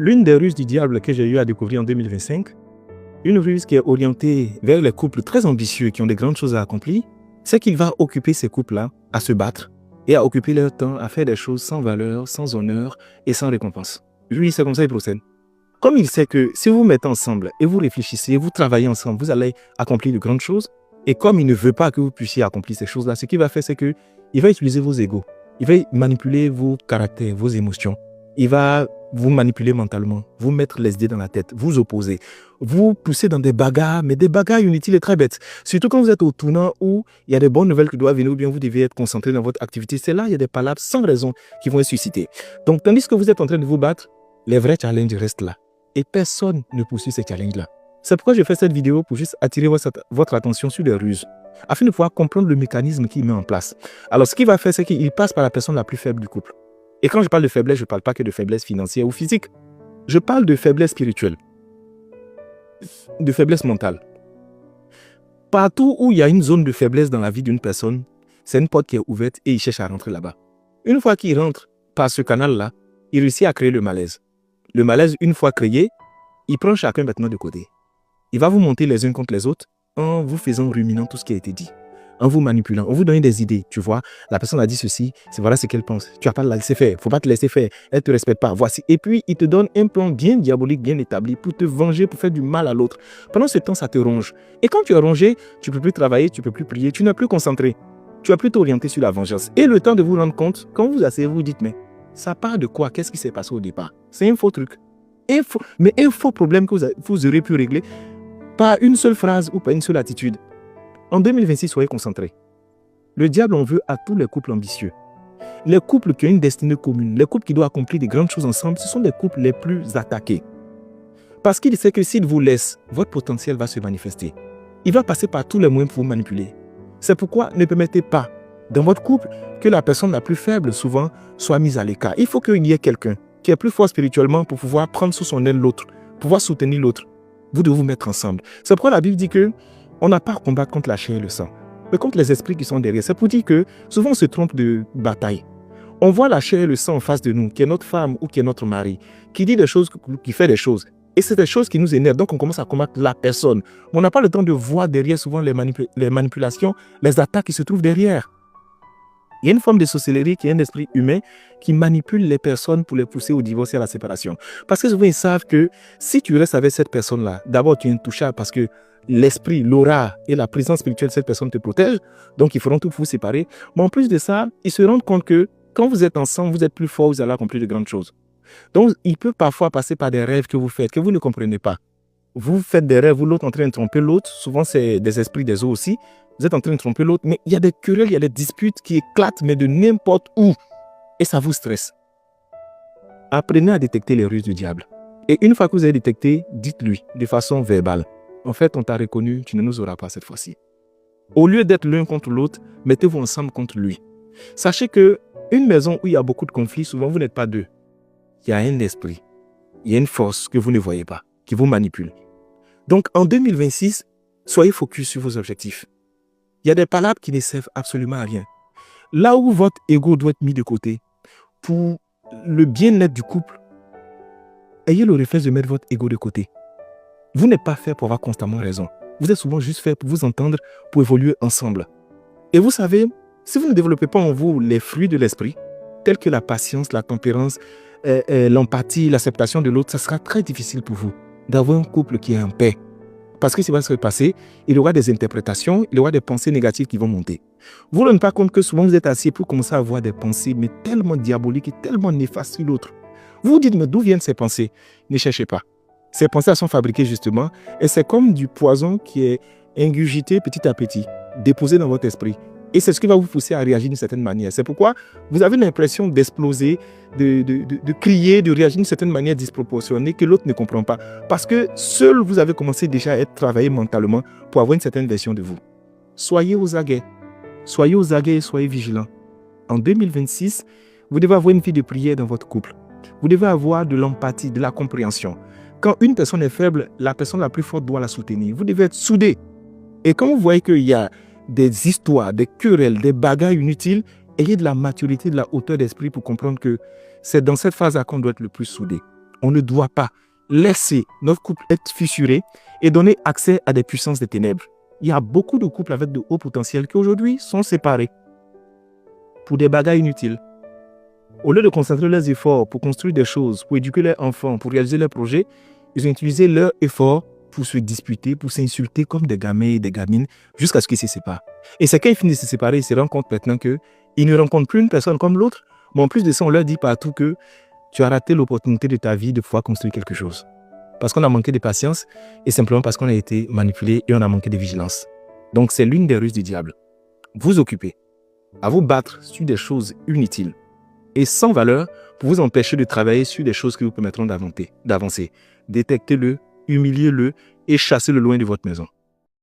L'une des ruses du diable que j'ai eu à découvrir en 2025, une ruse qui est orientée vers les couples très ambitieux qui ont des grandes choses à accomplir, c'est qu'il va occuper ces couples-là à se battre et à occuper leur temps à faire des choses sans valeur, sans honneur et sans récompense. Lui, c'est comme ça qu'il procède. Comme il sait que si vous vous mettez ensemble et vous réfléchissez, vous travaillez ensemble, vous allez accomplir de grandes choses. Et comme il ne veut pas que vous puissiez accomplir ces choses-là, ce qu'il va faire, c'est qu'il va utiliser vos égos. Il va manipuler vos caractères, vos émotions. Il va vous manipuler mentalement, vous mettre les idées dans la tête, vous opposer, vous pousser dans des bagarres, mais des bagarres inutiles et très bêtes. Surtout quand vous êtes au tournant où il y a des bonnes nouvelles qui doivent venir ou bien vous devez être concentré dans votre activité. C'est là il y a des palabres sans raison qui vont être suscitées. Donc, tandis que vous êtes en train de vous battre, les vrais challenges restent là. Et personne ne poursuit ces challenges-là. C'est pourquoi je fais cette vidéo pour juste attirer votre attention sur les ruses, afin de pouvoir comprendre le mécanisme qu'il met en place. Alors, ce qu'il va faire, c'est qu'il passe par la personne la plus faible du couple. Et quand je parle de faiblesse, je ne parle pas que de faiblesse financière ou physique. Je parle de faiblesse spirituelle, de faiblesse mentale. Partout où il y a une zone de faiblesse dans la vie d'une personne, c'est une porte qui est ouverte et il cherche à rentrer là-bas. Une fois qu'il rentre par ce canal-là, il réussit à créer le malaise. Le malaise, une fois créé, il prend chacun maintenant de côté. Il va vous monter les uns contre les autres en vous faisant ruminant tout ce qui a été dit, en vous manipulant, en vous donnant des idées. Tu vois, la personne a dit ceci, c'est voilà ce qu'elle pense. Tu n'as pas à la laisser faire, il ne faut pas te laisser faire, elle ne te respecte pas. Voici. Et puis, il te donne un plan bien diabolique, bien établi pour te venger, pour faire du mal à l'autre. Pendant ce temps, ça te ronge. Et quand tu es rongé, tu ne peux plus travailler, tu ne peux plus prier, tu n'es plus concentré. Tu es plutôt orienté sur la vengeance. Et le temps de vous rendre compte, quand vous asseyez, vous dites, mais ça part de quoi? Qu'est-ce qui s'est passé au départ? C'est un faux truc. Mais un faux problème que vous aurez pu régler par une seule phrase ou par une seule attitude. En 2026, soyez concentrés. Le diable en veut à tous les couples ambitieux. Les couples qui ont une destinée commune, les couples qui doivent accomplir des grandes choses ensemble, ce sont les couples les plus attaqués. Parce qu'il sait que s'il vous laisse, votre potentiel va se manifester. Il va passer par tous les moyens pour vous manipuler. C'est pourquoi ne permettez pas, dans votre couple, que la personne la plus faible, souvent, soit mise à l'écart. Il faut qu'il y ait quelqu'un qui est plus fort spirituellement pour pouvoir prendre sous son aile l'autre, pouvoir soutenir l'autre. Vous devez vous mettre ensemble. C'est pourquoi la Bible dit que on n'a pas à combattre contre la chair et le sang, mais contre les esprits qui sont derrière. C'est pour dire que souvent on se trompe de bataille. On voit la chair et le sang en face de nous, qui est notre femme ou qui est notre mari, qui dit des choses, qui fait des choses. Et c'est des choses qui nous énervent, donc on commence à combattre la personne. Mais on n'a pas le temps de voir derrière souvent les manipulations, les attaques qui se trouvent derrière. Il y a une forme de sorcellerie qui est un esprit humain qui manipule les personnes pour les pousser au divorce et à la séparation. Parce que souvent ils savent que si tu restes avec cette personne-là, d'abord tu es intouchable parce que l'esprit, l'aura et la présence spirituelle de cette personne te protègent, donc ils feront tout pour vous séparer. Mais en plus de ça, ils se rendent compte que quand vous êtes ensemble, vous êtes plus fort, vous allez accomplir de grandes choses. Donc il peut parfois passer par des rêves que vous faites, que vous ne comprenez pas. Vous faites des rêves où l'autre est en train de tromper l'autre, souvent c'est des esprits des eaux aussi, vous êtes en train de tromper l'autre, mais il y a des querelles, il y a des disputes qui éclatent, mais de n'importe où, et ça vous stresse. Apprenez à détecter les ruses du diable. Et une fois que vous avez détecté, dites-lui de façon verbale. En fait, on t'a reconnu, tu ne nous auras pas cette fois-ci. Au lieu d'être l'un contre l'autre, mettez-vous ensemble contre lui. Sachez que une maison où il y a beaucoup de conflits, souvent vous n'êtes pas deux. Il y a un esprit, il y a une force que vous ne voyez pas, qui vous manipule. Donc en 2026, soyez focus sur vos objectifs. Il y a des palabres qui ne servent absolument à rien. Là où votre ego doit être mis de côté, pour le bien-être du couple, ayez le réflexe de mettre votre ego de côté. Vous n'êtes pas fait pour avoir constamment raison. Vous êtes souvent juste fait pour vous entendre, pour évoluer ensemble. Et vous savez, si vous ne développez pas en vous les fruits de l'esprit, tels que la patience, la tempérance, l'empathie, l'acceptation de l'autre, ça sera très difficile pour vous d'avoir un couple qui est en paix. Parce que ce qui va se passer, il y aura des interprétations, il y aura des pensées négatives qui vont monter. Vous ne vous rendez pas compte que souvent vous êtes assis pour commencer à avoir des pensées, mais tellement diaboliques et tellement néfastes sur l'autre. Vous vous dites, mais d'où viennent ces pensées? Ne cherchez pas. Ces pensées sont fabriquées justement, et c'est comme du poison qui est ingurgité petit à petit, déposé dans votre esprit. Et c'est ce qui va vous pousser à réagir d'une certaine manière. C'est pourquoi vous avez l'impression d'exploser, de crier, de réagir d'une certaine manière disproportionnée que l'autre ne comprend pas. Parce que seul vous avez commencé déjà à être travaillé mentalement pour avoir une certaine version de vous. Soyez aux aguets. Soyez aux aguets et soyez vigilants. En 2026, vous devez avoir une vie de prière dans votre couple. Vous devez avoir de l'empathie, de la compréhension. Quand une personne est faible, la personne la plus forte doit la soutenir. Vous devez être soudés. Et quand vous voyez qu'il y a des histoires, des querelles, des bagarres inutiles, ayez de la maturité, de la hauteur d'esprit pour comprendre que c'est dans cette phase-là qu'on doit être le plus soudé. On ne doit pas laisser notre couple être fissuré et donner accès à des puissances des ténèbres. Il y a beaucoup de couples avec de hauts potentiels qui aujourd'hui sont séparés pour des bagarres inutiles. Au lieu de concentrer leurs efforts pour construire des choses, pour éduquer leurs enfants, pour réaliser leurs projets, ils ont utilisé leurs efforts pour se disputer, pour s'insulter comme des gamins et des gamines jusqu'à ce qu'ils se séparent. Et c'est quand ils finissent de se séparer, ils se rendent compte maintenant qu'ils ne rencontrent plus une personne comme l'autre. Mais en plus de ça, on leur dit partout que tu as raté l'opportunité de ta vie de pouvoir construire quelque chose. Parce qu'on a manqué de patience et simplement parce qu'on a été manipulé et on a manqué de vigilance. Donc c'est l'une des ruses du diable. Vous occupez à vous battre sur des choses inutiles et sans valeur pour vous empêcher de travailler sur des choses qui vous permettront d'avancer. Détectez-le, humiliez-le et chassez-le loin de votre maison.